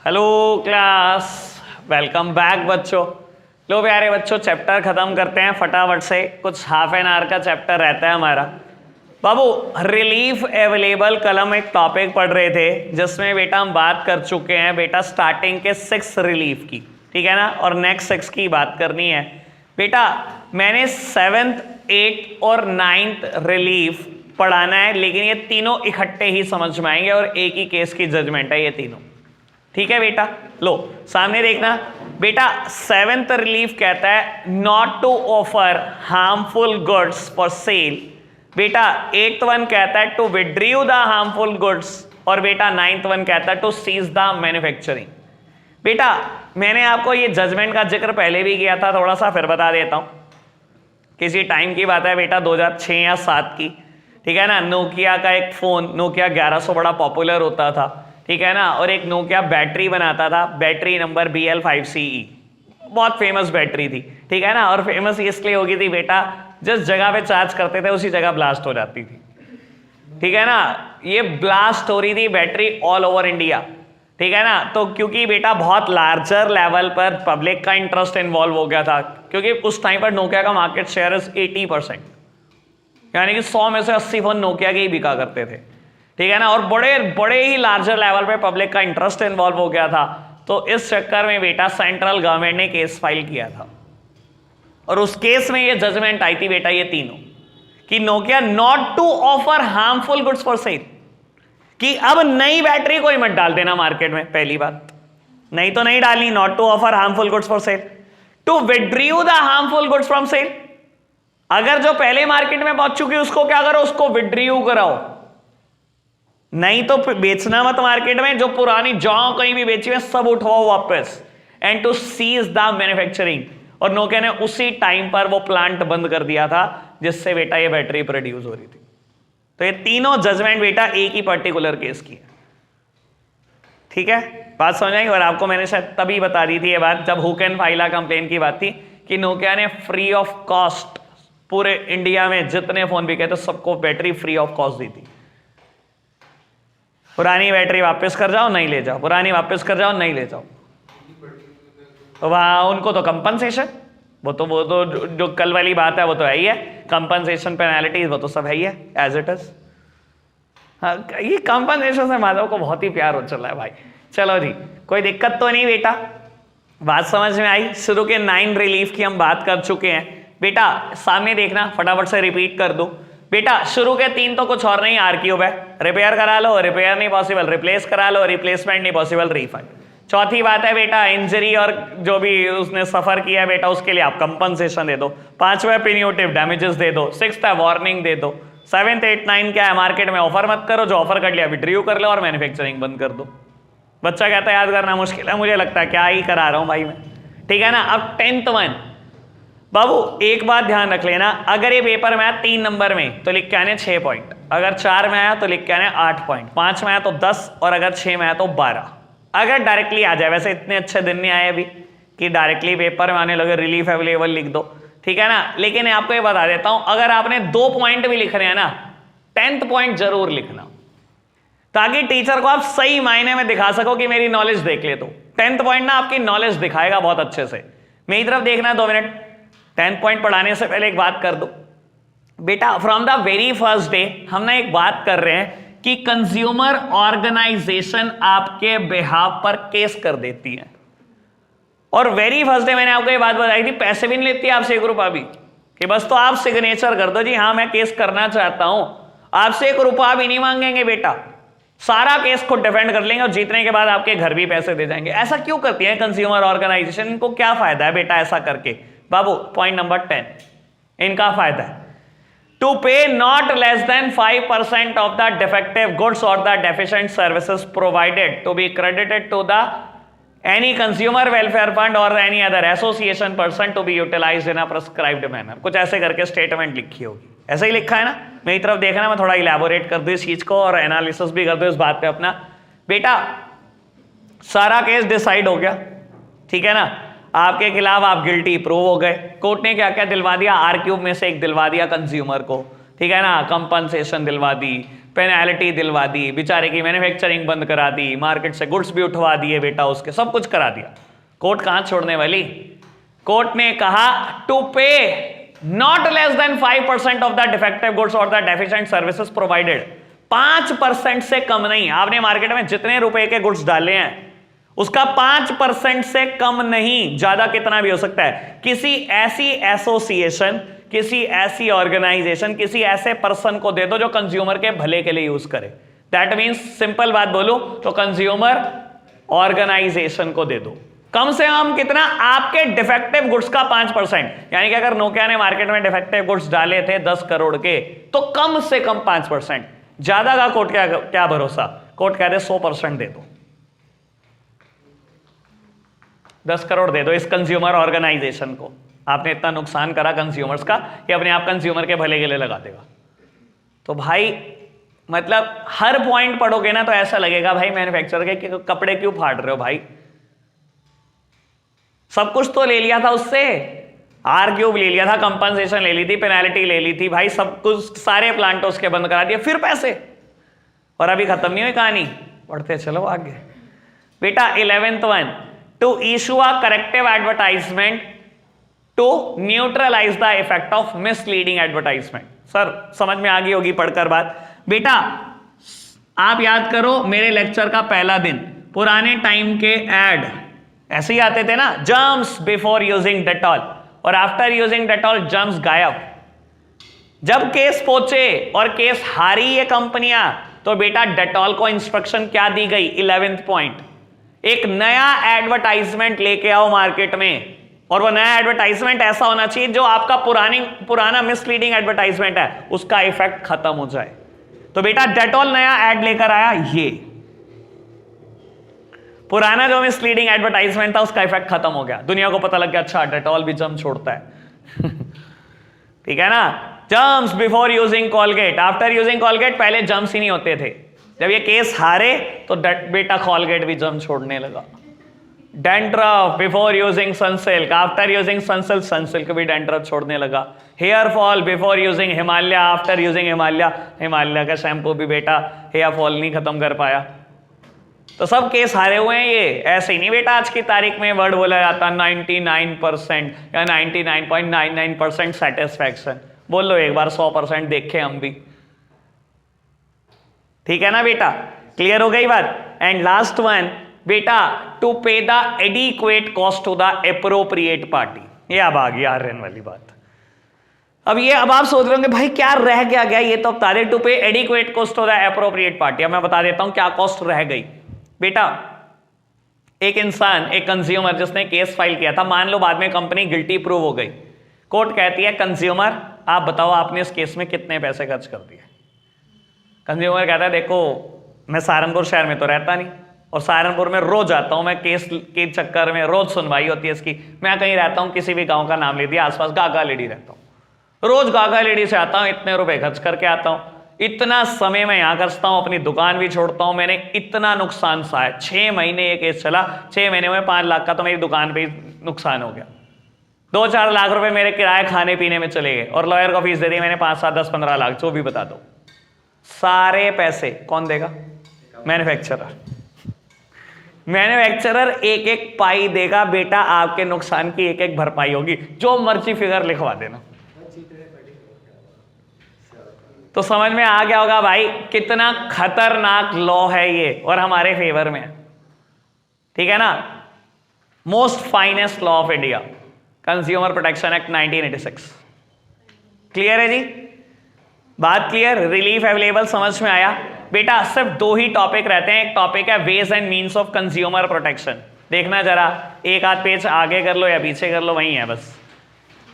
Hello class, welcome back बच्चों। लो प्यारे बच्चों, चैप्टर खत्म करते हैं फटाफट से। कुछ हाफ एन आवर का चैप्टर रहता है हमारा। बाबू, रिलीफ अवेलेबल कल हम एक टॉपिक पढ़ रहे थे जिसमें बेटा हम बात कर चुके हैं बेटा स्टार्टिंग के 6 रिलीफ की, ठीक है ना, और नेक्स्ट 6 की बात करनी है बेटा। मैंने 7th 8th और 9th रिलीफ पढ़ाना है, लेकिन ये तीनों इकट्ठे ही समझ में आएंगे और एक ही केस की जजमेंट है ये तीनों, ठीक है बेटा। लो सामने देखना बेटा, 7th रिलीफ कहता है not to offer harmful goods for sale. बेटा 8th वन कहता है to withdraw the harmful goods, और बेटा 9th वन कहता है टू सीज द मैन्युफैक्चरिंग। बेटा मैंने आपको ये जजमेंट का जिक्र पहले भी किया था, थोड़ा सा फिर बता देता हूं। किसी टाइम की बात है बेटा, 2006 या 7 की, ठीक है ना। नोकिया का एक फोन नोकिया 1100 बड़ा पॉपुलर होता था, ठीक है ना, और एक नोकिया बैटरी बनाता था, बैटरी नंबर BL5CE, बहुत फेमस बैटरी थी, ठीक है ना। और फेमस इसलिए होगी थी बेटा, जिस जगह पे चार्ज करते थे उसी जगह ब्लास्ट हो जाती थी, ठीक है ना। ये ब्लास्ट हो रही थी बैटरी ऑल ओवर इंडिया, ठीक है ना। तो क्योंकि बेटा बहुत लार्जर लेवल पर पब्लिक का इंटरेस्ट इन्वॉल्व हो गया था, क्योंकि उस टाइम पर नोकिया का मार्केट शेयर 80%, यानी कि 100 में से 80 फोन नोकिया के ही बिका करते थे, ठीक है ना। और बड़े बड़े ही लार्जर लेवल पे पब्लिक का इंटरेस्ट इन्वॉल्व हो गया था। तो इस चक्कर में बेटा सेंट्रल गवर्नमेंट ने केस फाइल किया था, और उस केस में ये जजमेंट आई थी बेटा, ये तीनों, कि Nokia not to offer harmful goods for sale, कि अब नई बैटरी कोई मत डाल देना मार्केट में। पहली बात, नहीं तो नहीं डालनी, not to offer harmful goods for sale. To withdraw the harmful goods from sale, अगर जो पहले मार्केट में पहुंच चुकी उसको क्या करो, उसको विड्रीव कराओ, नहीं तो बेचना मत मार्केट में। जो पुरानी जौ कहीं भी बेची है सब उठवाओ वापस। And to cease the manufacturing, और नोकिया ने उसी टाइम पर वो प्लांट बंद कर दिया था जिससे बेटा ये बैटरी प्रोड्यूस हो रही थी। तो ये तीनों जजमेंट बेटा एक ही पर्टिकुलर केस की है, ठीक है, बात समझ आई। और आपको मैंने शायद तभी बता दी थी ये बात जब हुक एंड फाइला कंप्लेन की बात थी, कि नोकिया ने फ्री ऑफ कॉस्ट पूरे इंडिया में जितने फोन बिके थे सबको बैटरी फ्री ऑफ कॉस्ट दी थी। पुरानी बैटरी वापस कर जाओ, नहीं ले जाओ, पुरानी वापस कर जाओ, नहीं ले जाओ। तो वहाँ उनको तो कंपनसेशन, वो तो जो कल वाली बात है वो तो है ही है, कंपनसेशन पेनल्टीज वो तो सब है ही है एज इट इज। हाँ, ये कंपनसेशन से माधव को बहुत ही प्यार हो चला है भाई। चलो जी, कोई दिक्कत तो नहीं बेटा, बात समझ में आई। शुरू के 9 रिलीफ की हम बात कर चुके हैं बेटा। सामने देखना, फटाफट से रिपीट कर दो बेटा। शुरू के 3 तो कुछ और नहीं, आरक्यूब है, रिपेयर करा लो, रिपेयर नहीं पॉसिबल रिप्लेस करा लो, रिप्लेसमेंट नहीं पॉसिबल रिफंड। चौथी बात है बेटा, इंजरी और जो भी उसने सफर किया है बेटा उसके लिए आप कंपनसेशन दे दो। 5वां पिन्यूटिव डैमेजेस दे दो। 6th है वार्निंग दे दो। 7th 8th 9 क्या है, मार्केट में ऑफर मत करो, जो ऑफर कर लिया विड्रीव कर लो और मैन्युफैक्चरिंग बंद कर दो। बच्चा कहता है याद करना मुश्किल है, मुझे लगता है क्या ही करा रहा हूं भाई मैं, ठीक है ना। अब 10th वन, बाबू एक बात ध्यान रख लेना, अगर ये पेपर में आया 3 नंबर में तो लिख के आने 6 पॉइंट, अगर 4 में आया तो लिख के आने 8 पॉइंट, 5 में आया तो 10, और अगर 6 में आया तो 12। अगर डायरेक्टली आ जाए, वैसे इतने अच्छे दिन नहीं आए अभी कि डायरेक्टली पेपर में आने लगे रिलीफ अवेलेबल लिख दो, ठीक है ना। लेकिन आपको ये बता देता हूं, अगर आपने 2 पॉइंट भी लिखने हैं ना, 10th पॉइंट जरूर लिखना, ताकि टीचर को आप सही मायने में दिखा सको कि मेरी नॉलेज देख ले। तो 10th पॉइंट ना आपकी नॉलेज दिखाएगा बहुत अच्छे से। मेरी तरफ देखना 2 मिनट। 10th पॉइंट पढ़ाने से पहले एक बात कर दो बेटा, from the very first day हम ना एक बात कर रहे हैं कि कंज्यूमर ऑर्गेनाइजेशन आपके बिहाफ पर केस कर देती है। और वेरी फर्स्ट डे मैंने आपको ये बात बताई थी, पैसे भी नहीं लेती आपसे 1 रुपया भी, कि बस तो आप सिग्नेचर कर दो जी हाँ मैं केस करना चाहता हूं, आपसे 1 रुपया भी नहीं मांगेंगे बेटा, सारा केस खुद डिफेंड कर लेंगे और जीतने के बाद आपके घर भी पैसे दे जाएंगे। ऐसा क्यों करती है कंज्यूमर ऑर्गेनाइजेशन, इनको क्या फायदा है बेटा ऐसा करके? बाबू पॉइंट नंबर 10, इनका फायदा है to pay not less than 5% of the defective goods or the deficient services provided to be credited to the any consumer welfare fund or any other association person to be utilized in a prescribed manner। कुछ ऐसे करके statement लिखी होगी, ऐसे ही लिखा है ना। मेरी तरफ देखना, मैं थोड़ा इलेबोरेट कर दूं इस चीज को और एनालिसिस भी कर दूं इस बात पे अपना। बेटा सारा केस डिसाइड हो गया, ठीक है ना, आपके खिलाफ आप गिल्टी प्रूव हो गए। कोर्ट ने क्या क्या दिलवा दिया, आरक्यूब में से एक दिलवा दिया कंज्यूमर को, ठीक है ना, कंपनसेशन दिलवा दी, पेनल्टी दिलवा दी, बेचारे की मैन्युफैक्चरिंग बंद करा दी, मार्केट से गुड्स भी उठवा दिए बेटा उसके, सब कुछ करा दिया। कोर्ट कहां छोड़ने वाली? कोर्ट ने कहा टू पे not less than 5% of the defective goods और द डेफिशिएंट सर्विसेज प्रोवाइडेड। 5% से कम नहीं। आपने मार्केट में जितने रुपए के गुड्स डाले हैं उसका 5% से कम नहीं, ज्यादा कितना भी हो सकता है। किसी ऐसी एसोसिएशन, किसी ऐसी ऑर्गेनाइजेशन, किसी ऐसे पर्सन को दे दो जो कंज्यूमर के भले के लिए यूज करे। दैट मीन्स सिंपल बात बोलूं तो कंज्यूमर ऑर्गेनाइजेशन को दे दो। कम से कम कितना? आपके डिफेक्टिव गुड्स का 5%। यानी कि अगर नोकिया ने मार्केट में डिफेक्टिव गुड्स डाले थे 10 करोड़ के, तो कम से कम 5%। ज्यादा का कोर्ट क्या भरोसा? कोर्ट कह दे 100% दे दो, 10 करोड़ दे दो इस कंज्यूमर ऑर्गेनाइजेशन को। आपने इतना नुकसान करा कंज्यूमर्स का कि अपने आप कंज्यूमर के भले के लिए लगा देगा। तो भाई मतलब हर पॉइंट पढ़ोगे ना तो ऐसा लगेगा भाई मैन्युफैक्चरर के कपड़े क्यों फाड़ रहे हो भाई? सब कुछ तो ले लिया था उससे, आर क्यूब ले लिया था, कंपनसेशन ले ली थी, पेनल्टी ले ली थी भाई, सब कुछ, सारे प्लांट उसके बंद करा दिए, फिर पैसे। और अभी खत्म नहीं हुई कहानी, पढ़ते चलो आगे बेटा। 11th one, to issue a corrective advertisement to neutralise the effect of misleading advertisement. Sir समझ में आ गई होगी पढ़कर बात। बेटा आप याद करो मेरे लेक्चर का पहला दिन, पुराने टाइम के एड ऐसे ही आते थे ना, जर्म्स बिफोर यूजिंग डेटॉल और आफ्टर यूजिंग डेटॉल जर्म्स गायब। जब केस पहुंचे और केस हारी ये कंपनियां, तो बेटा डेटॉल को इंस्ट्रक्शन क्या दी गई? 11th पॉइंट, एक नया एडवर्टाइजमेंट लेके आओ मार्केट में, और वो नया एडवर्टाइजमेंट ऐसा होना चाहिए जो आपका पुराना मिसलीडिंग एडवर्टाइजमेंट है उसका इफेक्ट खत्म हो जाए। तो बेटा डेटॉल नया एड लेकर आया, ये पुराना जो मिसलीडिंग एडवर्टाइजमेंट था उसका इफेक्ट खत्म हो गया। दुनिया को पता लग गया अच्छा डेटॉल भी जर्म छोड़ता है। ठीक है ना? Germs before using Colgate, after using Colgate पहले जर्म्स ही नहीं होते थे। जब ये केस हारे तो बेटा कॉलगेट भी जर्म छोड़ने लगा। Dandruff before using Sunsilk, after using Sunsilk, Sunsilk भी डैंड्रफ छोड़ने लगा। Hair fall before using Himalaya, after using Himalaya, Himalaya का शैम्पू भी बेटा हेयर फॉल नहीं खत्म कर पाया। तो सब केस हारे हुए हैं ये। ऐसे ही नहीं बेटा आज की तारीख में वर्ड बोला जाता 99% या 99.99% सेटिस्फैक्शन। बोल लो एक बार 100% देखे हम भी। ठीक है ना बेटा? क्लियर हो गई बात? एंड लास्ट वन बेटा, to pay the adequate cost to the appropriate party. ये अब आ गई आर्यन वाली बात। अब आप सोच रहे होंगे भाई क्या रह गया ये तो बता दे। To pay adequate cost to the appropriate party. अब मैं बता देता हूं क्या कॉस्ट रह गई। बेटा एक इंसान, एक कंज्यूमर जिसने केस फाइल किया था, मान लो बाद में कंपनी गिल्टी प्रूव हो गई, कोर्ट कहती है कंज्यूमर आप बताओ आपने इस केस में कितने पैसे खर्च कर दिए। कंज्यूमर कहता है देखो मैं सहारनपुर शहर में तो रहता नहीं, और सहारनपुर में रोज आता हूं मैं, केस के चक्कर में रोज सुनवाई होती है इसकी। मैं कहीं रहता हूं, किसी भी गांव का नाम ले दिया, आसपास गागा लेडी रहता हूं, रोज गागा लेडी से आता हूं, इतने रुपए खर्च करके आता हूं, इतना समय मैं यहां खर्चता हूं, अपनी दुकान भी छोड़ता हूं, मैंने इतना नुकसान सहा। 6 महीने ये केस चला, 6 महीने में 5 लाख का तो मेरी दुकान पे नुकसान हो गया। 2-4 लाख रुपए मेरे किराए खाने पीने में चले गए, और लॉयर को फीस दे दी मैंने 5, 7, 10, 15 लाख, जो भी बता दो। सारे पैसे कौन देगा? मैन्युफैक्चरर। मैन्युफैक्चरर एक एक पाई देगा बेटा, आपके नुकसान की एक एक भरपाई होगी। जो मर्जी फिगर लिखवा देना। तो समझ में आ गया होगा भाई कितना खतरनाक लॉ है ये, और हमारे फेवर में। ठीक है ना? Most finest law of India, consumer protection act 1986। Clear है जी? बात क्लियर? रिलीफ अवेलेबल समझ में आया? बेटा सिर्फ 2 ही टॉपिक रहते हैं। एक टॉपिक है ways and means of consumer protection. देखना जरा, एक आध पेज आगे कर लो या पीछे कर लो, वही है बस।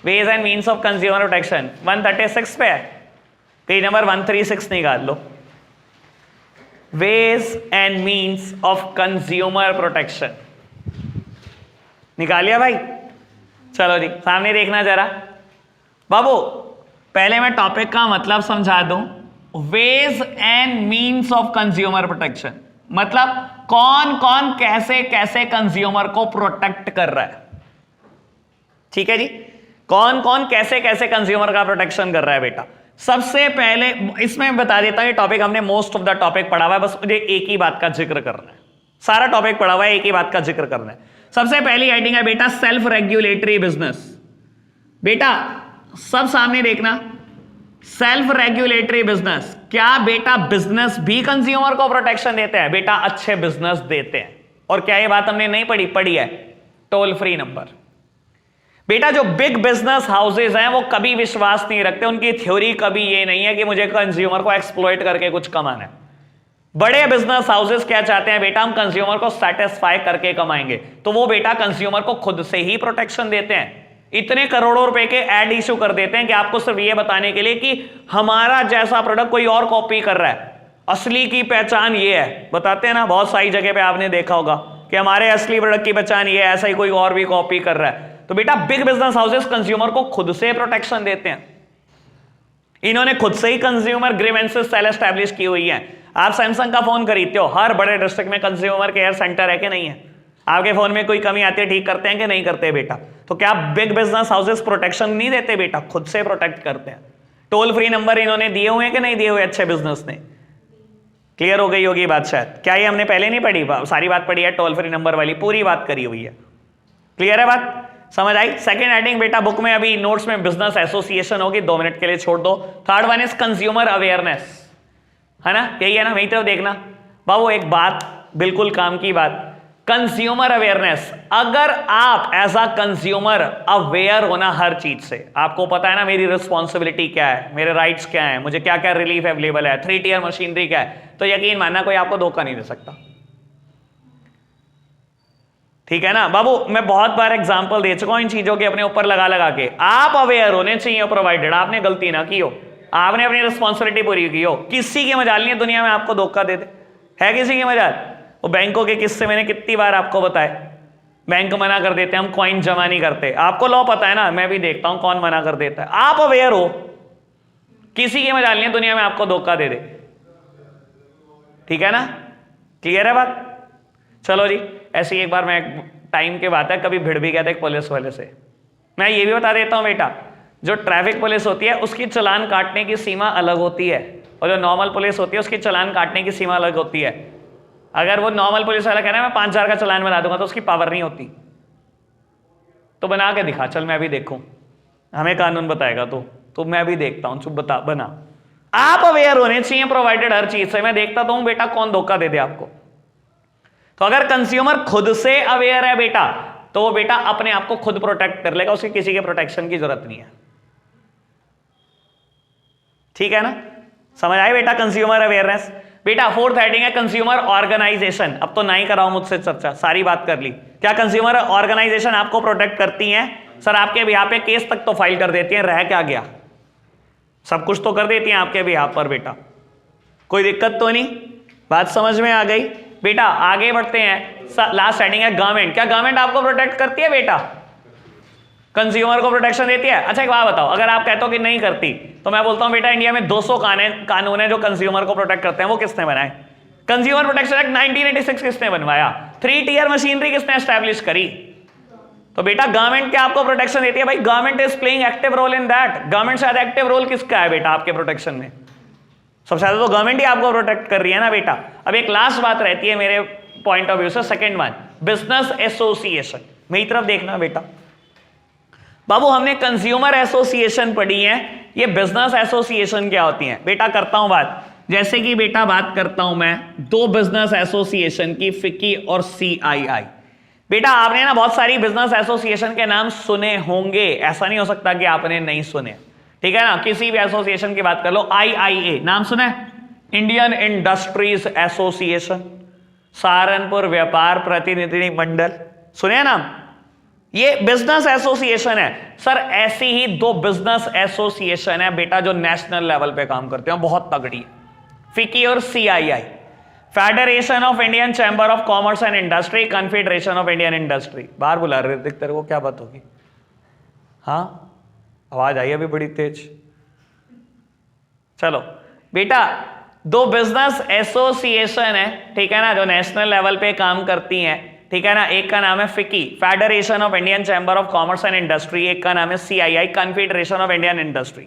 Ways and means of consumer protection 136 पे है, पेज नंबर 136 निकाल लो। Ways and means of consumer protection निकालिया भाई? चलो जी सामने देखना जरा। बाबू पहले मैं टॉपिक का मतलब समझा दूं। Ways and means of consumer protection मतलब कौन कौन कैसे कैसे कंज्यूमर को प्रोटेक्ट कर रहा है। ठीक है जी? कौन कौन कैसे कैसे कंज्यूमर का प्रोटेक्शन कर रहा है बेटा। सबसे पहले इसमें बता देता हूं, ये टॉपिक हमने मोस्ट ऑफ द टॉपिक पढ़ा हुआ है, बस मुझे एक ही बात का जिक्र करना है। सारा टॉपिक पढ़ा हुआ है, एक ही बात का जिक्र करना है। सबसे पहली हेडिंग है बेटा सेल्फ रेगुलेटरी बिजनेस। बेटा सब सामने देखना, सेल्फ रेगुलेटरी बिजनेस। क्या बेटा बिजनेस भी कंज्यूमर को प्रोटेक्शन देते हैं? बेटा अच्छे बिजनेस देते हैं। और क्या ये बात हमने नहीं पढ़ी है? Toll free number. बेटा जो बिग बिजनेस हाउसेज हैं वो कभी विश्वास नहीं रखते, उनकी थ्योरी कभी ये नहीं है कि मुझे कंज्यूमर को एक्सप्लॉइट करके कुछ कमाना है। बड़े बिजनेस हाउसेज क्या चाहते हैं बेटा? हम कंज्यूमर को सेटिस्फाई करके कमाएंगे, तो वो बेटा कंज्यूमर को खुद से ही प्रोटेक्शन देते हैं। इतने करोड़ों रुपए के एड इशू कर देते हैं कि आपको सिर्फ ये बताने के लिए कि हमारा जैसा प्रोडक्ट कोई और कॉपी कर रहा है, असली की पहचान ये है। बताते हैं ना, बहुत सारी जगह पे आपने देखा होगा कि हमारे असली प्रोडक्ट की पहचान ये है, ऐसा ही कोई और भी कॉपी कर रहा है। तो बेटा बिग बिजनेस हाउसेस कंज्यूमर को खुद से प्रोटेक्शन देते हैं। इन्होंने खुद से ही कंज्यूमर ग्रीवेंसेस सेल एस्टैब्लिश की हुई है। आप सैमसंग का फोन खरीदते हो, हर बड़े डिस्ट्रिक्ट में कंज्यूमर केयर सेंटर है कि नहीं है? आपके फोन में कोई कमी आती है, ठीक करते हैं कि नहीं करते बेटा? तो क्या बिग बिजनेस हाउसेस प्रोटेक्शन नहीं देते बेटा? खुद से प्रोटेक्ट करते हैं। टोल फ्री नंबर इन्होंने दिए हुए हैं कि नहीं दिए हुए अच्छे बिजनेस ने? क्लियर हो गई होगी बात शायद। क्या ये हमने पहले नहीं पढ़ी? सारी बात पढ़ी है, टोल फ्री नंबर वाली पूरी बात करी हुई है। क्लियर है बात? समझ आई? सेकंड हेडिंग बेटा बुक में अभी नोट्स में बिजनेस एसोसिएशन होगी, 2 मिनट के लिए छोड़ दो। Third one is consumer awareness, है ना? यही है ना? वही तो देखना बाबू, एक बात बिल्कुल काम की बात, कंज्यूमर अवेयरनेस। अगर आप एज अ कंज्यूमर अवेयर होना हर चीज से, आपको पता है ना मेरी रिस्पॉन्सिबिलिटी क्या है, मेरे राइट्स क्या है, मुझे क्या क्या रिलीफ अवेलेबल है, 3 टियर मशीनरी क्या है, तो यकीन मानना कोई आपको धोखा नहीं दे सकता। ठीक है ना बाबू? मैं बहुत बार एग्जांपल दे चुका हूं इन चीजों के अपने ऊपर लगा लगा के। आप अवेयर होने चाहिए, प्रोवाइडेड आपने गलती ना की हो, आपने अपनी रिस्पॉन्सिबिलिटी पूरी की हो। किसी की मजाल नहीं है दुनिया में आपको धोखा दे दे, है किसी की मजाल? वो बैंकों के किस्से मैंने कितनी बार आपको बताए, बैंक मना कर देते हैं, हम कॉइन जमा नहीं करते। आपको लॉ पता है ना, मैं भी देखता हूं कौन मना कर देता है। आप अवेयर हो, किसी की मजाल नहीं है दुनिया में आपको धोखा दे दे। ठीक है ना? क्लियर है बात? चलो जी, ऐसी एक बार मैं टाइम के बात है, कभी भिड़ भी गया था एक पुलिस वाले से। मैं ये भी बता देता हूं बेटा, जो ट्रैफिक पुलिस होती है उसकी चालान काटने की सीमा अलग होती है, और जो नॉर्मल पुलिस होती है उसकी चालान काटने की सीमा अलग होती है। अगर वो नॉर्मल पुलिस वाला कह रहा है मैं 5,000 का चालान बना दूंगा, तो उसकी पावर नहीं होती। तो बना के दिखा, चल मैं भी देखूं, हमें कानून बताएगा तो मैं भी देखता हूं, चुप बता बना। आप अवेयर होने चाहिए प्रोवाइडेड हर चीज से। मैं देखता तो हूं बेटा कौन धोखा दे दे आपको। तो अगर कंज्यूमर खुद से अवेयर है बेटा, तो वो बेटा अपने आप को खुद प्रोटेक्ट कर लेगा, उसकी किसी के प्रोटेक्शन की जरूरत नहीं है। ठीक है ना? समझ आए बेटा? Consumer awareness. बेटा फोर्थ हेडिंग है कंज्यूमर ऑर्गेनाइजेशन। अब तो नहीं कराओ मुझसे चर्चा, सारी बात कर ली। क्या कंज्यूमर ऑर्गेनाइजेशन आपको प्रोटेक्ट करती हैं? सर आपके बिहाफ पे केस तक तो फाइल कर देती हैं, रह क्या गया? सब कुछ तो कर देती हैं आपके बिहाफ पर बेटा, कोई दिक्कत तो नहीं? बात समझ में आ गई बेटा? आगे बढ़ते हैं। लास्ट हेडिंग है गवर्नमेंट। क्या गवर्नमेंट आपको प्रोटेक्ट करती है बेटा? कंज्यूमर को प्रोटेक्शन देती है? अच्छा एक बात बताओ, अगर आप कहते हो कि नहीं करती, तो मैं बोलता हूं बेटा इंडिया में 200 कानून है जो कंज्यूमर को प्रोटेक्ट करते हैं। वो किसने बनाए? कंज्यूमर प्रोटेक्शन एक्ट 1986 किसने बनवाया? 3 टियर मशीनरी किसने एस्टैब्लिश करी? तो बेटा गवर्नमेंट क्या आपको प्रोटेक्शन देती है? भाई government is playing active role in that. Government शायद एक्टिव रोल किसका है बेटा आपके प्रोटेक्शन में? सबसे ज्यादा तो गवर्नमेंट ही आपको प्रोटेक्ट कर रही है ना बेटा। अब एक लास्ट बात रहती है मेरे पॉइंट ऑफ व्यू से, सेकंड वन बिजनेस एसोसिएशन। मेरी तरफ देखना बेटा बाबू, हमने कंज्यूमर एसोसिएशन पढ़ी है, ये बिजनेस एसोसिएशन क्या होती है बेटा? करता हूं बात, जैसे कि बेटा बात करता हूं मैं 2 बिजनेस एसोसिएशन की, फिक्की और CII। बेटा आपने ना बहुत सारी बिजनेस एसोसिएशन के नाम सुने होंगे, ऐसा नहीं हो सकता कि आपने नहीं सुने। ठीक है ना? किसी भी एसोसिएशन की बात कर लो, IIA नाम सुना है? इंडियन इंडस्ट्रीज एसोसिएशन, सहारनपुर व्यापार प्रतिनिधि मंडल, सुने नाम? ये बिजनेस एसोसिएशन है। सर ऐसी ही 2 बिजनेस एसोसिएशन है बेटा जो नेशनल लेवल पे काम करते हैं, बहुत तगड़ी, फिक्की और CII। Federation of Indian chamber of commerce and industry, confederation of Indian industry. बाहर बुला रहे थे तेरे को, क्या बात होगी? हाँ आवाज आई अभी बड़ी तेज। चलो बेटा 2 बिजनेस एसोसिएशन है, ठीक है ना, जो नेशनल लेवल पे काम करती हैं। ठीक है ना? एक का नाम है FICCI, federation of Indian chamber of commerce and industry, एक का नाम है CII, confederation of Indian industry.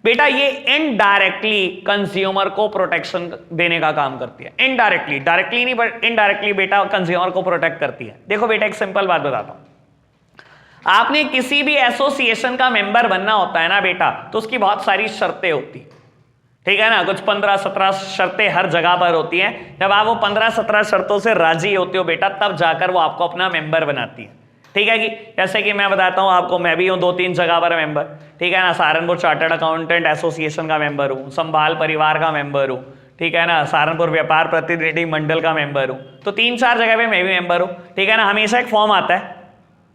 बेटा ये इनडायरेक्टली कंज्यूमर को प्रोटेक्शन देने का काम करती है, इनडायरेक्टली, डायरेक्टली नहीं बट इनडायरेक्टली बेटा कंज्यूमर को प्रोटेक्ट करती है। देखो बेटा एक सिंपल बात बताता हूं, आपने किसी भी एसोसिएशन का मेंबर बनना होता है ना बेटा, तो उसकी बहुत सारी शर्तें होती है, ठीक है ना, कुछ 15-17 शर्तें हर जगह पर होती हैं। जब आप वो 15-17 शर्तों से राजी होते हो बेटा, तब जाकर वो आपको अपना मेंबर बनाती है, ठीक है कि जैसे कि मैं बताता हूं आपको, मैं भी हूं 2-3 जगह पर मेंबर, ठीक है ना, सहारनपुर चार्टर्ड अकाउंटेंट एसोसिएशन का मेंबर हूं, संभाल परिवार का मेंबर हूं, ठीक है ना, सहारनपुर व्यापार प्रतिनिधि मंडल का मेंबर हूं, तो 3-4 जगह पे मैं भी मेंबर हूं, ठीक है ना। हमेशा एक फॉर्म आता है,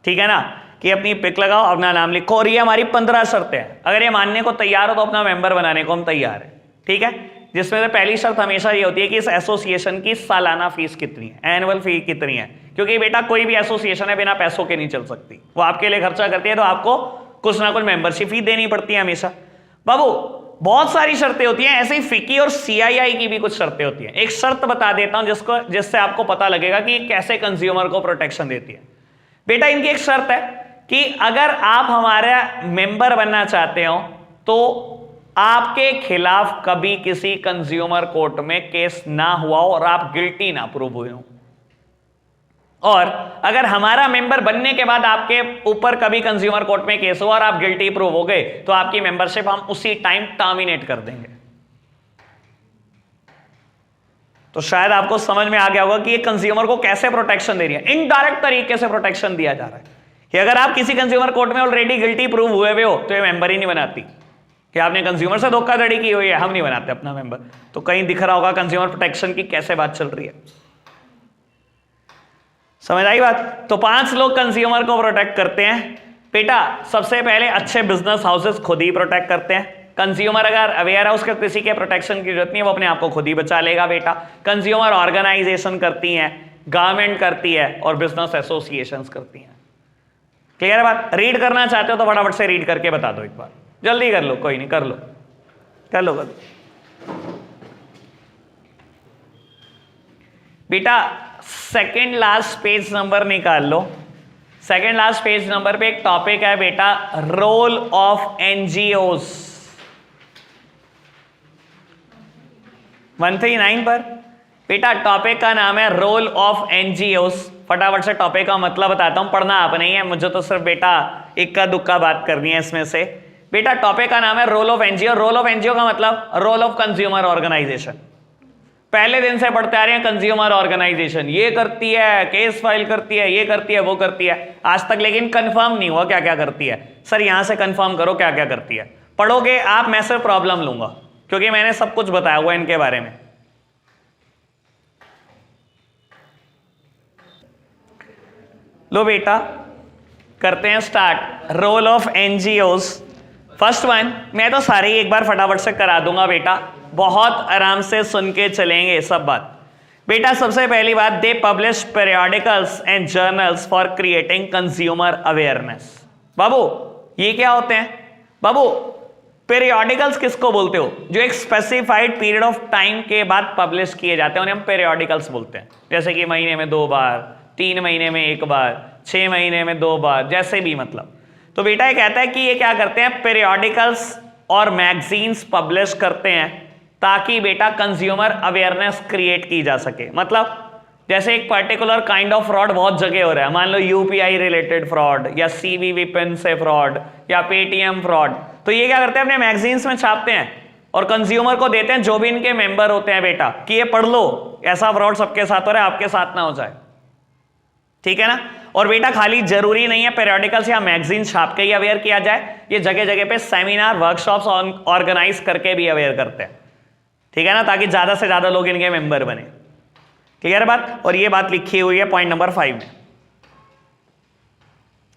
ठीक है ना, कि अपनी पिक लगाओ, अपना नाम लिखो, और ये हमारी 15 शर्तें हैं, अगर ये मानने को तैयार हो तो अपना मेंबर बनाने को हम तैयार हैं, ठीक है। जिसमें से पहली शर्त हमेशा ये होती है कि इस एसोसिएशन की सालाना फीस कितनी है, एनुअल फी कितनी है, क्योंकि बेटा कोई भी एसोसिएशन है बिना पैसों के नहीं चल सकती, वो आपके लिए खर्चा करती है, तो आपको कुछ ना कुछ मेंबरशिप फी देनी पड़ती है हमेशा। बाबू बहुत सारी शर्तें होती हैं, ऐसे ही फिकी और सीआईआई की भी कुछ शर्तें होती हैं। एक शर्त बता देता हूं जिससे आपको पता लगेगा कि कैसे कंज्यूमर को प्रोटेक्शन देती है। बेटा इनकी एक शर्त है कि अगर आप हमारा मेंबर बनना चाहते हो तो आपके खिलाफ कभी किसी कंज्यूमर कोर्ट में केस ना हुआ हो और आप गिल्टी ना प्रूव हुए हो, और अगर हमारा मेंबर बनने के बाद आपके ऊपर कभी कंज्यूमर कोर्ट में केस हुआ और आप गिल्टी प्रूव हो गए, तो आपकी मेंबरशिप हम उसी टाइम टर्मिनेट कर देंगे। तो शायद आपको समझ में आ गया होगा कि ये कंज्यूमर को कैसे प्रोटेक्शन दे रही है, इनडायरेक्ट तरीके से प्रोटेक्शन दिया जा रहा है कि अगर आप किसी कंज्यूमर कोर्ट में ऑलरेडी गिल्टी प्रूव हुए हो तो ये मेंबर ही नहीं बनाती, कि आपने कंज्यूमर से धोखाधड़ी की हुई है, हम नहीं बनाते अपना मेंबर। तो कहीं दिख रहा होगा कंज्यूमर प्रोटेक्शन की कैसे बात चल रही है, समझ आई बात। तो 5 लोग कंज्यूमर को प्रोटेक्ट करते हैं बेटा। सबसे पहले अच्छे बिजनेस हाउसेस खुद ही प्रोटेक्ट करते हैं, कंज्यूमर अगर अवेयर है उसके किसी के प्रोटेक्शन की जरूरत नहीं है, वो अपने आप को खुद ही बचा लेगा बेटा। कंज्यूमर ऑर्गेनाइजेशन करती हैं, गवर्नमेंट करती है, और बिजनेस एसोसिएशंस करती हैं। क्लियर है बात। रीड करना चाहते हो तो फटाफट से रीड करके बता दो, एक बार जल्दी कर लो, कोई नहीं, कर लो कर लो कर लो बेटा। सेकंड लास्ट पेज नंबर निकाल लो। सेकंड लास्ट पेज नंबर पे एक टॉपिक है बेटा, रोल ऑफ एनजीओस। 139 पर बेटा टॉपिक का नाम है रोल ऑफ एनजीओस। फटाफट से टॉपिक का मतलब बताता हूं, पढ़ना आप नहीं है, मुझे तो सिर्फ बेटा इक्का दुक्का बात करनी है इसमें से। बेटा टॉपिक का नाम है role of NGO. Role of NGO का मतलब रोल ऑफ कंज्यूमर ऑर्गेनाइजेशन। पहले दिन से पढ़ते आ रहे हैं कंज्यूमर ऑर्गेनाइजेशन ये करती है, केस फाइल करती है, ये करती है, वो करती है, आज तक लेकिन कंफर्म नहीं हुआ क्या क्या करती है। सर यहां से कंफर्म करो क्या क्या करती है। पढ़ोगे आप, मैं सिर्फ प्रॉब्लम लूंगा क्योंकि मैंने सब कुछ बताया हुआ इनके बारे में। लो बेटा करते हैं start. Role of NGOs. First one मैं तो सारे ही एक बार फटाफट से करा दूंगा बेटा, बहुत आराम से सुन के चलेंगे सब बात। बेटा सबसे पहली बात, they publish periodicals and journals for creating consumer awareness. बाबू ये क्या होते हैं? बाबू पेरियोडिकल्स किसको बोलते हो? जो एक स्पेसिफाइड पीरियड ऑफ टाइम के बाद पब्लिश किए जाते हैं उन्हें हम पेरियोडिकल्स बोलते हैं। जैसे कि महीने में 2 बार, 3 महीने में 1 बार, 6 महीने में 2 बार, जैसे भी मतलब। तो बेटा ये कहता है कि ये क्या करते हैं, पेरियोडिकल्स और मैगजीन्स पब्लिश करते हैं ताकि बेटा कंज्यूमर अवेयरनेस क्रिएट की जा सके। मतलब जैसे एक पर्टिकुलर काइंड ऑफ फ्रॉड बहुत जगह हो रहा है, मान लो यूपीआई रिलेटेड फ्रॉड या सीवीवी पिन से फ्रॉड या पेटीएम फ्रॉड, तो ये क्या करते हैं अपने मैगजीन्स में छापते हैं और कंज्यूमर को देते हैं जो भी इनके मेंबर होते हैं बेटा कि ये पढ़ लो, ऐसा फ्रॉड सबके साथ हो रहा है, आपके साथ ना हो जाए। ठीक है ना। और बेटा खाली जरूरी नहीं है पेरियोडिकल्स या मैगजीन छाप के ही अवेयर किया जाए, ये जगह जगह पे सेमिनार वर्कशॉप्स ऑर्गेनाइज करके भी अवेयर करते हैं। ठीक है ना, ताकि ज्यादा से ज्यादा लोग इनके मेंबर बने। क्लियर बात। और ये बात लिखी हुई है पॉइंट नंबर 5 में।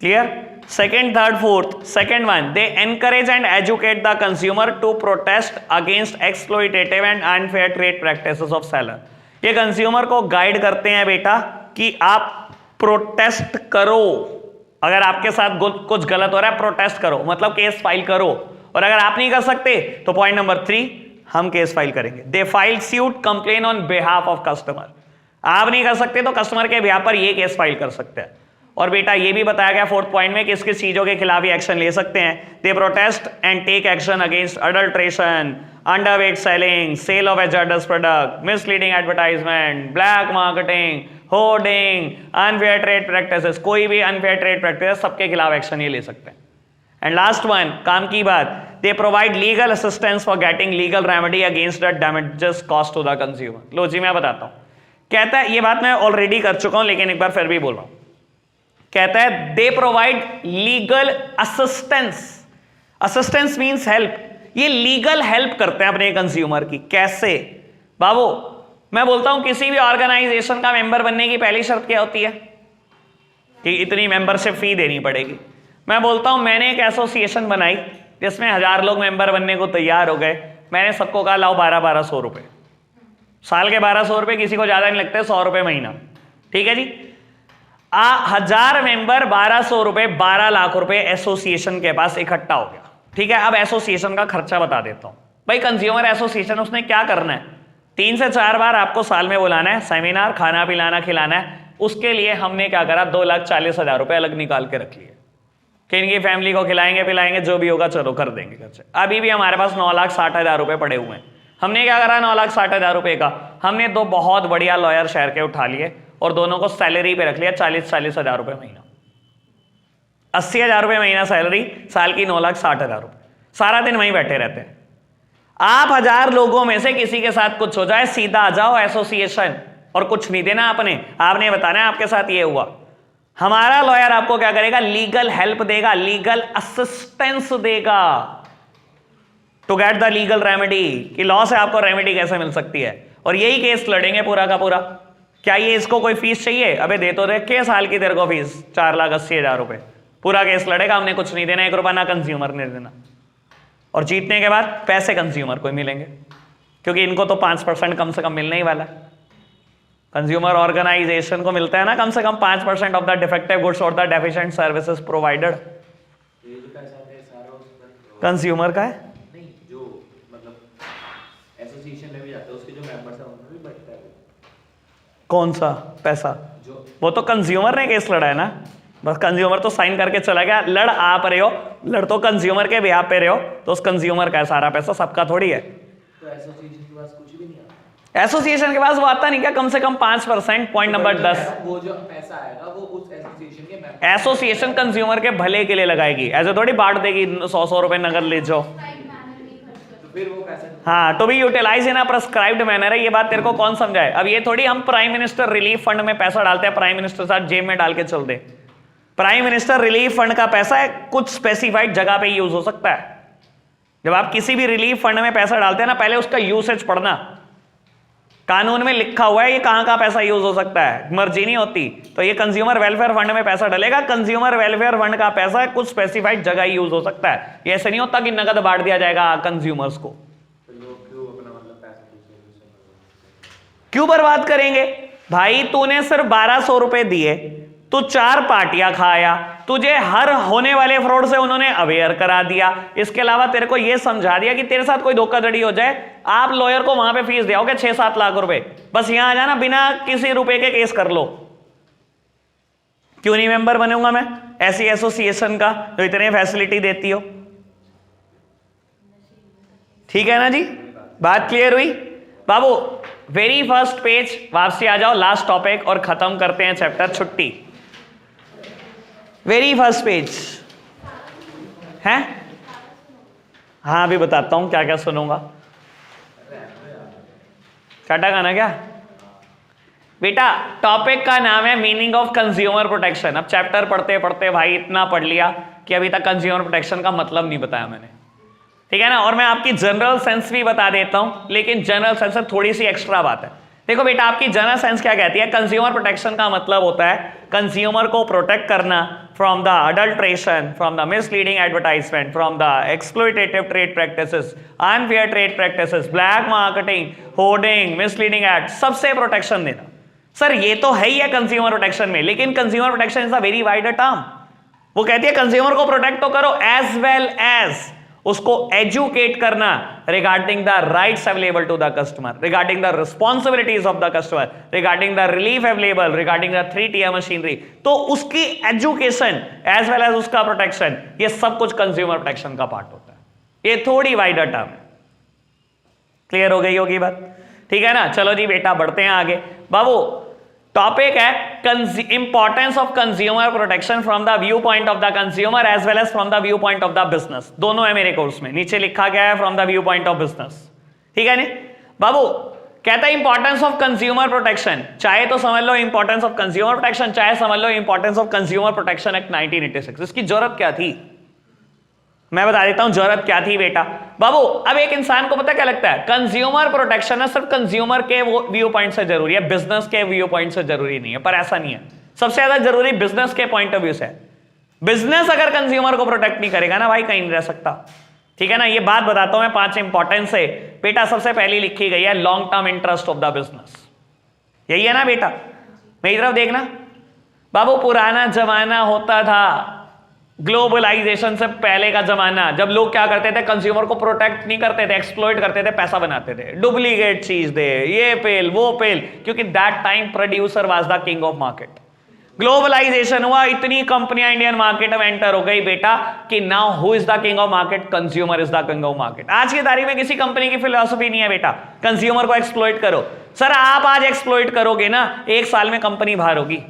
Clear. Second, third, fourth. Second one, they encourage and educate the consumer to protest against exploitative and unfair trade practices of seller. ये कंज्यूमर को गाइड करते हैं बेटा कि आप प्रोटेस्ट करो, अगर आपके साथ कुछ गलत हो रहा है प्रोटेस्ट करो, मतलब केस फाइल करो। और अगर आप नहीं कर सकते तो पॉइंट नंबर 3, हम केस फाइल करेंगे। They file suit complain on behalf of customer. आप नहीं कर सकते तो कस्टमर के बिहाफ पर ये केस फाइल कर सकते हैं। और बेटा ये भी बताया गया 4th पॉइंट में किस किस चीजों के खिलाफ एक्शन ले सकते हैं। They protest and take action against adulteration, underweight selling, sale of hazardous product, misleading advertisement, black marketing, hoarding, unfair trade practices, कोई भी अनफेयर ट्रेड प्रैक्टिस, सबके खिलाफ एक्शन ये ले सकते हैं। एंड लास्ट वन, काम की बात, they provide legal assistance for getting legal remedy against the damages cost to the consumer. लो जी मैं बताता हूं, कहता है, ये बात मैं ऑलरेडी कर चुका हूं लेकिन एक बार फिर भी बोल रहा हूं, कहता है दे provide legal assistance. Assistance means help, ये लीगल हेल्प करते हैं अपने कंज्यूमर की। कैसे बाबू? मैं बोलता हूं किसी भी ऑर्गेनाइजेशन का मेंबर बनने की पहली शर्त क्या होती है कि इतनी मेंबरशिप फी देनी पड़ेगी। मैं बोलता हूं मैंने एक एसोसिएशन बनाई जिसमें 1000 लोग मेंबर बनने को तैयार हो गए। मैंने सबको कहा लाओ 1200 रुपए, साल के 1200 रुपए, किसी को ज्यादा नहीं लगते, 100 रुपए महीना, ठीक है जी। 1000 मेंबर, 1200 रुपए, 12 लाख रुपए एसोसिएशन के पास इकट्ठा हो गया, ठीक है। अब एसोसिएशन का खर्चा बता देता हूं। भाई कंज्यूमर एसोसिएशन, उसने क्या करना है, 3 से 4 बार आपको साल में बुलाना है, सेमिनार, खाना पिलाना खिलाना है। उसके लिए हमने क्या करा, 2,40,000 रुपए अलग निकाल के रख लिए कि इनकी फैमिली को खिलाएंगे पिलाएंगे, जो भी होगा चलो कर देंगे खर्चे। अभी भी हमारे पास 9,60,000 रुपए पड़े हुए हैं। हमने क्या करा, 9,60,000 रुपए का हमने 2 बहुत बढ़िया लॉयर शहर के उठा लिए और दोनों को सैलरी पे रख लिया, 40,000 रुपए महीना, 80,000 रुपए महीना सैलरी, साल की 9,60,000 रुपए, सारा दिन वहीं बैठे रहते हैं। आप 1000 लोगों में से किसी के साथ कुछ हो जाए, सीधा आ जाओ एसोसिएशन, और कुछ नहीं देना आपने बताना है आपके साथ ये हुआ। हमारा लॉयर आपको क्या करेगा, लीगल हेल्प देगा, लीगल असिस्टेंस देगा to get the legal remedy, कि लॉ से आपको रेमेडी कैसे मिल सकती है। और यही केस लड़ेंगे पूरा का पूरा। क्या ये इसको कोई फीस चाहिए? अबे दे तो दे, के साल की तेरे को फीस 4,80,000 रुपए, पूरा केस लड़ेगा, हमने कुछ नहीं देना, 1 रुपया ना कंज्यूमर ने देना, और जीतने के बाद पैसे कंज्यूमर को ही मिलेंगे, क्योंकि इनको तो 5% कम से कम मिलने ही वाला है। कंज्यूमर ऑर्गेनाइजेशन को मिलता है ना कम से कम 5% ऑफ द डिफेक्टिव गुड्स और the deficient services provided, consumer का है। नहीं, जो मतलब एसोसिएशन में भी जाते हैं, उसके जो मेंबर्स हैं उनको भी बचता है। कौन सा पैसा? जो वो तो कंज्यूमर ने केस लड़ा है ना, बस कंज्यूमर तो साइन करके चला गया। लड़ आप रहे हो, लड़ तो कंज्यूमर के बिहाफ पे रहे हो, तो उस कंज्यूमर का है सारा पैसा, सबका थोड़ी है। तो एसोसिएशन के पास कुछ भी नहीं आता, एसोसिएशन के पास वो आता नहीं क्या, कम से कम 5%। पॉइंट नंबर 10, वो जो पैसा आएगा वो उस एसोसिएशन के मेंबर, एसोसिएशन कंज्यूमर के भले के लिए लगाएगी, ऐसे थोड़ी बांट देगी 100 रुपए नगद ले जाओ। तो फिर वो पैसा, हाँ, to be utilise in a prescribed manner है, ये बात तेरे को कौन समझाए। अब ये थोड़ी हम प्राइम मिनिस्टर रिलीफ फंड में पैसा डालते हैं, प्राइम मिनिस्टर साथ जेब में डाल के चल दे। प्राइम मिनिस्टर रिलीफ फंड का पैसा है कुछ स्पेसिफाइड जगह पे यूज हो सकता है। जब आप किसी भी रिलीफ फंड में पैसा डालते हैं ना, पहले उसका यूसेज पढ़ना, कानून में लिखा हुआ है ये कहां का पैसा यूज हो सकता है, मर्जी नहीं होती। तो ये कंज्यूमर वेलफेयर फंड में पैसा डलेगा, कंज्यूमर वेलफेयर फंड का पैसा कुछ स्पेसिफाइड जगह यूज हो सकता है। ये ऐसे नहीं होता कि नगद बांट दिया जाएगा कंज्यूमर्स को। क्यों बर्बाद करेंगे भाई? तूने सिर्फ 1200 रुपए दिए, तू 4 पार्टियां खाया, तुझे हर होने वाले फ्रॉड से उन्होंने अवेयर करा दिया, इसके अलावा तेरे को यह समझा दिया कि तेरे साथ कोई धोखाधड़ी हो जाए, आप लॉयर को वहां पे फीस दियाओगे 6-7 लाख रुपए, बस यहां आ जाना, बिना किसी रुपए के केस कर लो। क्यों नहीं मेंबर बनूंगा मैं ऐसी एसोसिएशन का जो इतने फैसिलिटी देती हो? ठीक है ना जी, बात क्लियर हुई बाबू? वेरी फर्स्ट पेज, वापसी आ जाओ, लास्ट टॉपिक और खत्म करते हैं चैप्टर छुट्टी। वेरी फर्स्ट पेज है, हाँ अभी बताता हूं क्या क्या सुनूंगा। काटा गाना क्या बेटा? टॉपिक का नाम है मीनिंग ऑफ कंज्यूमर प्रोटेक्शन। अब चैप्टर पढ़ते पढ़ते भाई इतना पढ़ लिया कि अभी तक कंज्यूमर प्रोटेक्शन का मतलब नहीं बताया मैंने, ठीक है ना। और मैं आपकी जनरल सेंस भी बता देता हूं, लेकिन जनरल सेंस से थोड़ी सी एक्स्ट्रा बात है। देखो बेटा, आपकी जनरल सेंस क्या कहती है? कंज्यूमर प्रोटेक्शन का मतलब होता है कंज्यूमर को प्रोटेक्ट करना from the adulteration, from the misleading advertisement, from the exploitative trade practices, unfair trade practices, black marketing, hoarding, misleading ad, सबसे प्रोटेक्शन देना। सर ये तो है ही है कंज्यूमर प्रोटेक्शन में, लेकिन consumer protection is a very wide term. वो कहती है कंज्यूमर को प्रोटेक्ट तो करो एज वेल एज उसको एजुकेट करना regarding the rights available to the customer, regarding the responsibilities of the customer, regarding the relief available, regarding the 3 tier machinery. तो उसकी एजुकेशन एज वेल एज उसका protection, ये सब कुछ कंज्यूमर प्रोटेक्शन का part होता है। ये थोड़ी वाइडर टर्म है। क्लियर हो गई होगी बात? ठीक है ना। चलो जी बेटा बढ़ते हैं आगे। बाबू टॉपिक है importance of consumer protection from the view point of the consumer as well as from the view point of the business. दोनों है मेरे कोर्स में, नीचे लिखा गया है from the view point of business. ठीक है नहीं बाबू? कहता है इंपॉर्टेंस ऑफ कंज्यूमर प्रोटेक्शन, चाहे तो समझ लो इंपॉर्टेंस ऑफ कंज्यूमर प्रोटेक्शन, चाहे समझ लो importance of consumer protection act 1986। इसकी जरूरत क्या थी मैं बता देता हूं जरूरत क्या थी बेटा। बाबू अब एक इंसान को पता क्या लगता है, कंज्यूमर प्रोटेक्शन है सिर्फ कंज्यूमर के व्यू पॉइंट से जरूरी है, बिजनेस के व्यू पॉइंट से जरूरी नहीं है। पर ऐसा नहीं है, सबसे ज्यादा जरूरी बिजनेस के पॉइंट ऑफ व्यू से। बिजनेस अगर कंज्यूमर को प्रोटेक्ट नहीं करेगा ना भाई, कहीं नहीं रह सकता। ठीक है ना। ये बात बताता हूं मैं 5 इंपॉर्टेंस है बेटा। सबसे पहली लिखी गई है long term interest of the business. यही है ना बेटा, मेरी तरफ देखना बाबू। पुराना जमाना होता था, ग्लोबलाइजेशन से पहले का जमाना, जब लोग क्या करते थे, कंज्यूमर को प्रोटेक्ट नहीं करते थे, एक्सप्लॉइट करते थे, पैसा बनाते थे, डुप्लीकेट चीज दे, ये पेल वो पेल, क्योंकि that time producer was the king of market. Globalisation हुआ, इतनी कंपनियां इंडियन मार्केट में एंटर हो गई बेटा कि now who is the king of market? Consumer is the king of market. आज की तारीख में किसी कंपनी की फिलॉसफी नहीं है बेटा कंज्यूमर को एक्सप्लॉइट करो। सर आप आज एक्सप्लॉइट करोगे ना, 1 साल में कंपनी बाहर होगी।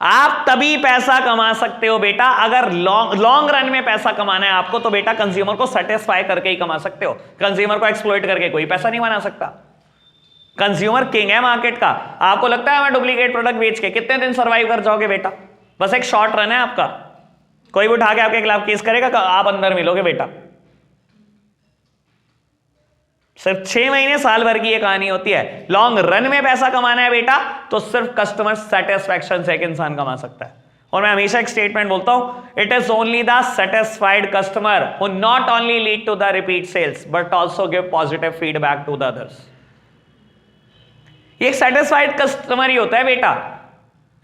आप तभी पैसा कमा सकते हो बेटा, अगर लॉन्ग रन में पैसा कमाना है आपको, तो बेटा कंज्यूमर को सेटिस्फाई करके ही कमा सकते हो। कंज्यूमर को एक्सप्लॉइट करके कोई पैसा नहीं बना सकता। कंज्यूमर किंग है मार्केट का। आपको लगता है मैं डुप्लीकेट प्रोडक्ट बेच के कितने दिन सर्वाइव कर जाओगे बेटा? बस एक शॉर्ट रन है आपका, कोई भी उठा के आपके खिलाफ केस करेगा, आप अंदर मिलोगे बेटा। सिर्फ 6 महीने साल भर की ये कहानी होती है। लॉन्ग रन में पैसा कमाना है बेटा, तो सिर्फ कस्टमर सेटिस्फैक्शन से एक इंसान कमा सकता है। और मैं हमेशा एक स्टेटमेंट बोलता हूं, it is only the satisfied customer who not only lead to the repeat sales but also give positive feedback to the others. ये एक सेटिस्फाइड कस्टमर ही होता है बेटा,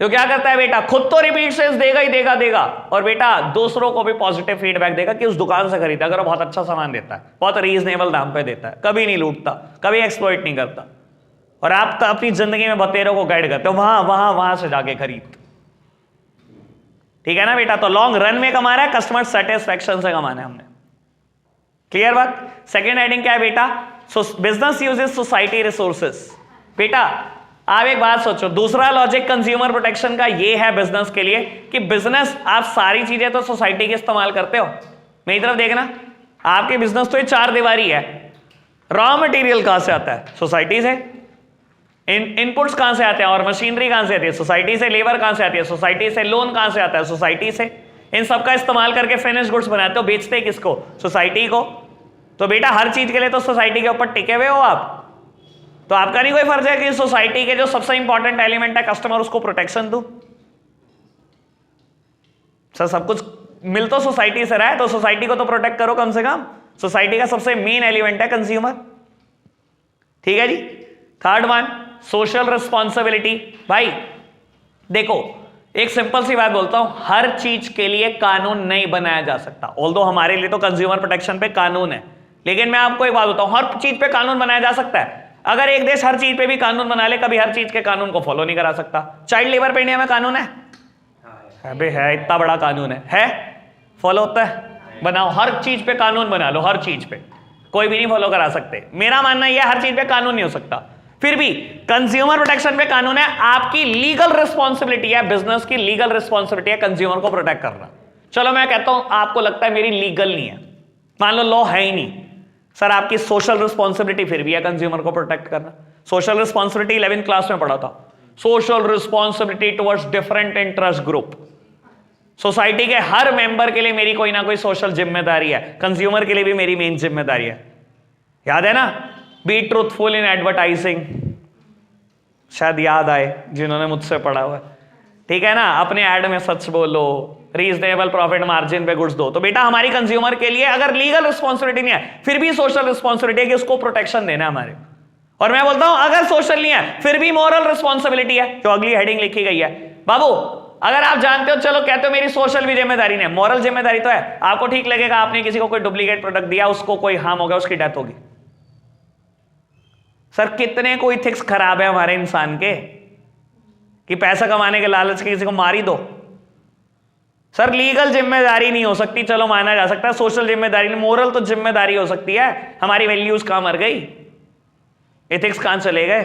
जो क्या करता है बेटा, खुद तो रिपीट सेल्स देगा ही देगा, और बेटा दूसरों को भी पॉजिटिव फीडबैक देगा कि उस दुकान से खरीदा, अगर वो बहुत अच्छा सामान देता है, बहुत रीजनेबल दाम पे देता है, कभी नहीं लूटता, कभी एक्सप्लॉइट नहीं करता, और आप तो अपनी जिंदगी में बतेरों को गाइड करते हो, वहां से जाके खरीद। ठीक है ना बेटा। तो लॉन्ग रन में कमा रहा है, कस्टमर सेटिस्फैक्शन से कमाना है हमने। क्लियर बात? सेकेंड हेडिंग क्या है बेटा? Business uses society resources. बेटा आप एक बात सोचो, दूसरा लॉजिक कंज्यूमर प्रोटेक्शन का ये है बिजनेस के लिए कि बिजनेस आप सारी चीजें तो सोसाइटी के इस्तेमाल करते हो। मेरी तरफ देखना, आपके बिजनेस तो ये 4 दीवारी है। रॉ मटेरियल कहां से आता है? सोसाइटी से। इनपुट्स कहां से आते हैं और मशीनरी कहां से आती है? सोसाइटी से। लेबर कहां से आती है? सोसाइटी से। लोन कहां से आता है? सोसाइटी से। इन सबका इस्तेमाल करके फिनिश गुड्स बनाते हो, बेचते किसको? सोसाइटी को। तो बेटा हर चीज के लिए तो सोसाइटी के ऊपर टिके हुए हो आप, तो आपका नहीं कोई फर्ज है कि सोसाइटी के जो सबसे इंपॉर्टेंट एलिमेंट है कस्टमर, उसको प्रोटेक्शन दो। सर सब कुछ मिल तो सोसाइटी से रहा है, तो सोसाइटी को तो प्रोटेक्ट करो कम से कम। सोसाइटी का सबसे मेन एलिमेंट है कंज्यूमर। ठीक है जी। Third one, social responsibility. भाई देखो एक सिंपल सी बात बोलता हूं, हर चीज के लिए कानून नहीं बनाया जा सकता। ऑल्दो हमारे लिए तो कंज्यूमर प्रोटेक्शन पे कानून है, लेकिन मैं आपको एक बात बताऊं, हर चीज पे कानून बनाया जा सकता है। अगर एक देश हर चीज पे भी कानून बना ले, कभी हर चीज के कानून को फॉलो नहीं करा सकता। चाइल्ड लेबर पे इंडिया में कानून है? अबे है, इतना बड़ा कानून है? फॉलो होता है? बनाओ, हर चीज पे कानून बना लो, हर चीज पे। कोई भी नहीं फॉलो करा सकते। मेरा मानना यह हर चीज पे कानून नहीं हो सकता, फिर भी कंज्यूमर प्रोटेक्शन पे कानून है। आपकी लीगल रिस्पॉन्सिबिलिटी है, बिजनेस की लीगल रिस्पॉन्सिबिलिटी है कंज्यूमर को प्रोटेक्ट करना। चलो मैं कहता हूं आपको लगता है मेरी लीगल नहीं है, मान लो लॉ है ही नहीं, सर आपकी सोशल रिस्पॉन्सिबिलिटी फिर भी है कंज्यूमर को प्रोटेक्ट करना। सोशल रिस्पॉन्सिबिलिटी 11th क्लास में पढ़ा था, social responsibility towards different interest group. Society के हर मेंबर के लिए मेरी कोई ना कोई सोशल जिम्मेदारी है, कंज्यूमर के लिए भी मेरी मेन जिम्मेदारी है। याद है ना, बी ट्रूथफुल इन एडवर्टाइजिंग, शायद याद आए जिन्होंने मुझसे पढ़ा हुआ है। ठीक है ना, अपने एड में सच बोलो, रीजनेबल प्रॉफिट मार्जिन पे गुड्स दो। तो बेटा हमारी कंज्यूमर के लिए अगर लीगल रिस्पॉन्सिबिलिटी नहीं है, फिर भी सोशल रिस्पॉन्सिबिलिटी है कि उसको प्रोटेक्शन देना है हमारे। और मैं बोलता हूं अगर सोशल नहीं है, फिर भी मॉरल रिस्पॉन्सिबिलिटी है, जो अगली हेडिंग लिखी गई है। बाबू अगर आप जानते हो, चलो कहते हो मेरी सोशल भी जिम्मेदारी नहीं है, मॉरल जिम्मेदारी तो है, आपको ठीक लगेगा आपने किसी को कोई डुप्लीकेट प्रोडक्ट दिया, उसको कोई हार्म हो गया, उसकी डेथ होगी। सर कितने कोई इथिक्स खराब है हमारे इंसान के कि पैसा कमाने के लालच के किसी को मार ही दो। सर लीगल जिम्मेदारी नहीं हो सकती, चलो माना जा सकता है, सोशल जिम्मेदारी नहीं, मोरल तो जिम्मेदारी हो सकती है। हमारी वैल्यूज कहां मर गई, एथिक्स कहां चले गए?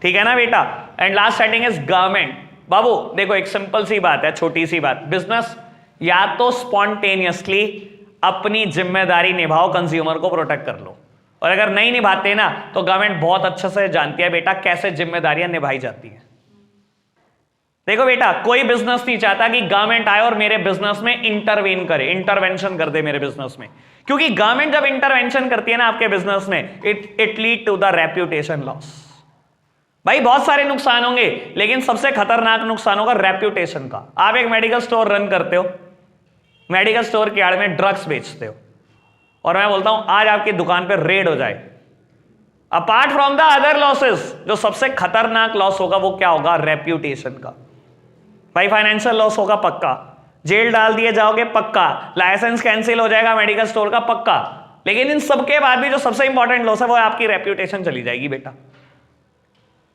ठीक है ना बेटा। And last setting is government. बाबू देखो एक सिंपल सी बात है, छोटी सी बात, बिजनेस या तो स्पॉन्टेनियसली अपनी जिम्मेदारी निभाओ, कंज्यूमर को प्रोटेक्ट कर लो, और अगर नहीं निभाते ना तो गवर्नमेंट बहुत अच्छे से जानती है बेटा कैसे जिम्मेदारियां निभाई जाती हैं। देखो बेटा कोई बिजनेस नहीं चाहता कि गवर्नमेंट आए और मेरे बिजनेस में इंटरवेन करे, इंटरवेंशन कर दे मेरे बिजनेस में, क्योंकि गवर्नमेंट जब इंटरवेंशन करती है ना आपके बिजनेस में, it lead to the reputation loss. भाई बहुत सारे नुकसान होंगे, लेकिन सबसे खतरनाक नुकसान होगा रेप्यूटेशन का। आप एक मेडिकल स्टोर रन करते हो, मेडिकल स्टोर के आड़ में ड्रग्स बेचते हो, और मैं बोलता हूं आज आपकी दुकान पे रेड हो जाए, apart from the other losses, जो सबसे खतरनाक लॉस होगा वो क्या होगा? रेप्यूटेशन का। भाई फाइनेंशियल लॉस होगा पक्का, जेल डाल दिए जाओगे पक्का, लाइसेंस कैंसिल हो जाएगा मेडिकल स्टोर का पक्का, लेकिन इन सबके बाद भी जो सबसे इंपॉर्टेंट लॉस है वो आपकी रेप्यूटेशन चली जाएगी बेटा।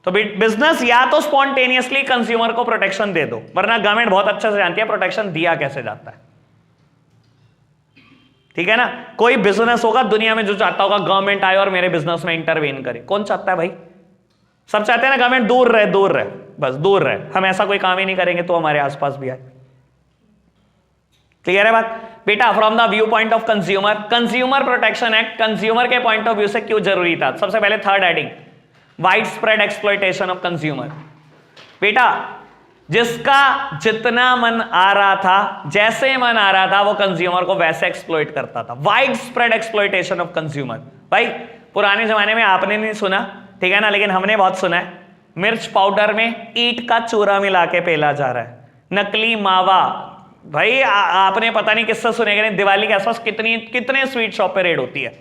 तो बिजनेस या तो स्पॉन्टेनियसली कंज्यूमर को प्रोटेक्शन दे दो, वरना गवर्नमेंट बहुत अच्छे से जानती है प्रोटेक्शन दिया कैसे जाता है। ठीक है ना। कोई बिजनेस होगा दुनिया में जो चाहता होगा गवर्नमेंट आए और मेरे बिजनेस में इंटरवेन करे? कौन चाहता है भाई? सब चाहते हैं ना गवर्नमेंट दूर रहे, दूर रहे, बस दूर रहे, हम ऐसा कोई काम ही नहीं करेंगे तो हमारे आसपास भी आए। क्लियर है बात बेटा? From the view point of consumer, consumer protection act consumer के पॉइंट ऑफ व्यू से क्यों जरूरी था? सबसे पहले third heading, wide spread exploitation of consumer. बेटा जिसका जितना मन आ रहा था, जैसे मन आ रहा था, वो कंज्यूमर को वैसे एक्सप्लॉइट करता था। Wide spread exploitation of consumer. भाई पुराने जमाने में आपने नहीं सुना, ठीक है ना, लेकिन हमने बहुत सुना है, मिर्च पाउडर में ईंट का चूरा मिला के पेला जा रहा है, नकली मावा। भाई आपने पता नहीं किससे सुनेगा, नहीं दिवाली के आसपास कितने स्वीट शॉप पे रेड होती है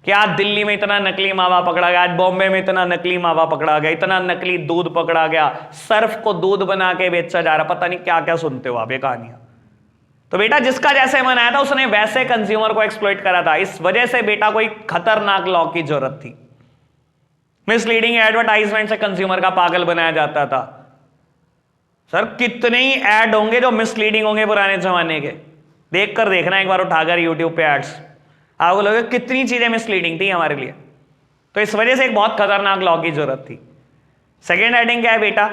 कि आज दिल्ली में इतना नकली मावा पकड़ा गया, आज बॉम्बे में इतना नकली मावा पकड़ा गया, इतना नकली दूध पकड़ा गया, सर्फ को दूध बना के बेचा जा रहा, पता नहीं क्या क्या सुनते हो आप ये कहानियां। तो बेटा जिसका जैसे मन आया था उसने वैसे कंज्यूमर को एक्सप्लॉइट करा था। इस वजह से बेटा कोई खतरनाक लॉ की जरूरत थी। मिसलीडिंग एडवर्टाइजमेंट से कंज्यूमर का पागल बनाया जाता था। सर कितने ही एड होंगे जो मिसलीडिंग होंगे पुराने जमाने के, देख कर देखना एक बार उठाकर यूट्यूब पे एड्स, आपको लगेगा कितनी चीजें मिसलीडिंग थी हमारे लिए। तो इस वजह से एक बहुत खतरनाक लॉ की जरूरत थी। सेकेंड हेडिंग क्या है बेटा?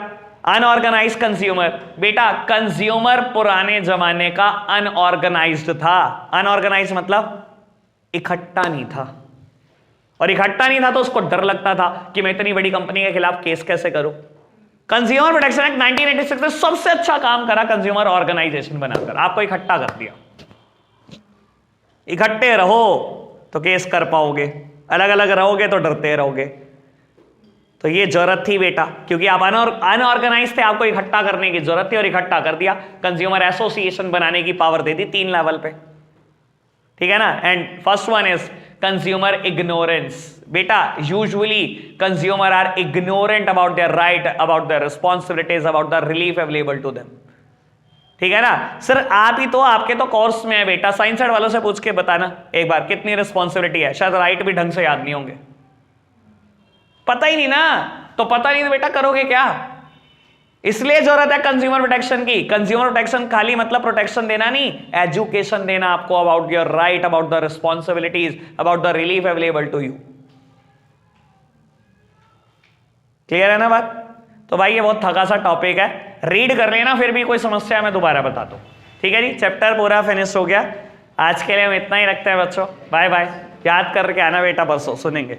Unorganised consumer. बेटा कंज्यूमर पुराने जमाने का अनऑर्गेनाइज्ड था। अनऑर्गेनाइज्ड मतलब इकट्ठा नहीं था, और इकट्ठा नहीं था तो उसको डर लगता था कि मैं इतनी बड़ी कंपनी के खिलाफ केस कैसे करूं। कंज्यूमर प्रोटेक्शन एक्ट 1986 ने सबसे अच्छा काम करा कंज्यूमर ऑर्गेनाइजेशन बनाकर, आपको इकट्ठा कर दिया। इकट्ठे रहो तो केस कर पाओगे, अलग अलग रहोगे तो डरते रहोगे। तो ये जरूरत थी बेटा, क्योंकि आप अनऑर्गेनाइज थे, आपको इकट्ठा करने की जरूरत थी और इकट्ठा कर दिया। कंज्यूमर एसोसिएशन बनाने की पावर दे दी 3 लेवल पे, ठीक है ना। And first one is consumer ignorance. बेटा usually consumer are ignorant about their right, about their responsibilities, about the relief available to them, ठीक है ना। सर आप ही तो, आपके तो कोर्स में है बेटा, साइंस साइड वालों से पूछ के बताना एक बार कितनी रिस्पॉन्सिबिलिटी है, शायद राइट भी ढंग से याद नहीं होंगे, पता ही नहीं ना, तो पता नहीं तो बेटा करोगे क्या। इसलिए जरूरत है कंज्यूमर प्रोटेक्शन की। कंज्यूमर प्रोटेक्शन खाली मतलब प्रोटेक्शन देना नहीं, एजुकेशन देना आपको about your right, about the responsibilities, about the relief available to you. Clear है ना बात? तो भाई ये बहुत थका सा टॉपिक है, रीड कर लेना, फिर भी कोई समस्या मैं दोबारा बता दूं, ठीक है जी। चैप्टर पूरा फिनिश हो गया। आज के लिए हम इतना ही रखते हैं बच्चों, बाय बाय। याद करके आना बेटा, परसों सुनेंगे।